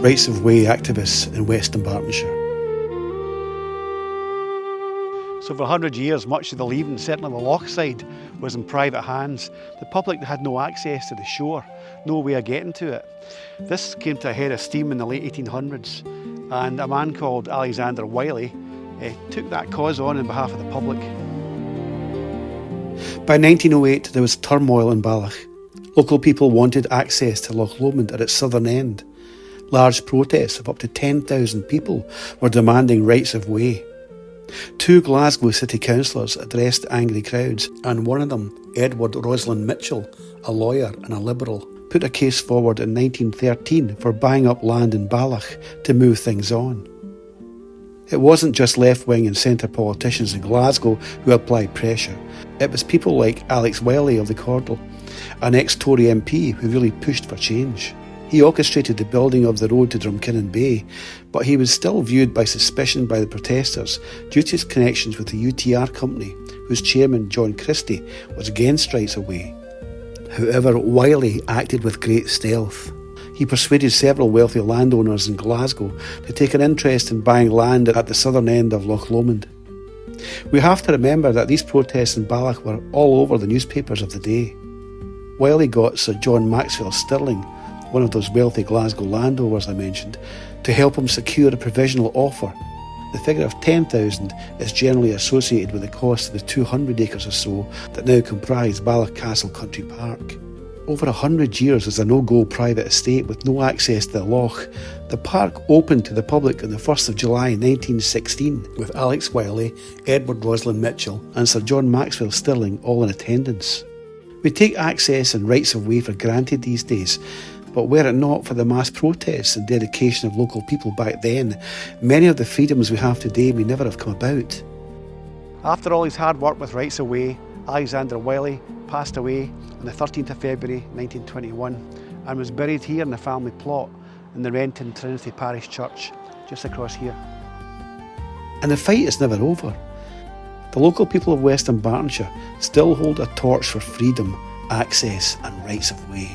rights of way activists in West Dunbartonshire. So for 100 years, much of the Leven, certainly the loch side, was in private hands. The public had no access to the shore, no way of getting to it. This came to a head of steam in the late 1800s, and a man called Alexander Wylie took that cause on behalf of the public. By 1908, there was turmoil in Balloch. Local people wanted access to Loch Lomond at its southern end. Large protests of up to 10,000 people were demanding rights of way. 2 Glasgow city councillors addressed angry crowds, and one of them, Edward Roslin Mitchell, a lawyer and a Liberal, put a case forward in 1913 for buying up land in Balloch to move things on. It wasn't just left-wing and centre politicians in Glasgow who applied pressure. It was people like Alex Wylie of the Cordal, an ex-Tory MP who really pushed for change. He orchestrated the building of the road to Drumkinnon Bay, but he was still viewed by suspicion by the protesters due to his connections with the UTR company, whose chairman, John Christie, was against rights of way. However, Wylie acted with great stealth. He persuaded several wealthy landowners in Glasgow to take an interest in buying land at the southern end of Loch Lomond. We have to remember that these protests in Balloch were all over the newspapers of the day. Wylie got Sir John Maxwell Stirling, one of those wealthy Glasgow landowners I mentioned, to help him secure a provisional offer. The figure of 10,000 is generally associated with the cost of the 200 acres or so that now comprise Balloch Castle Country Park. Over 100 years as a no-go private estate with no access to the loch, the park opened to the public on the 1st of July 1916 with Alex Wylie, Edward Roslin Mitchell and Sir John Maxwell Stirling all in attendance. We take access and rights of way for granted these days, but were it not for the mass protests and dedication of local people back then, many of the freedoms we have today may never have come about. After all his hard work with rights of way, Alexander Wylie passed away on the 13th of February 1921 and was buried here in the family plot in the Renton Trinity Parish Church, just across here. And the fight is never over. The local people of West Dunbartonshire still hold a torch for freedom, access and rights of way.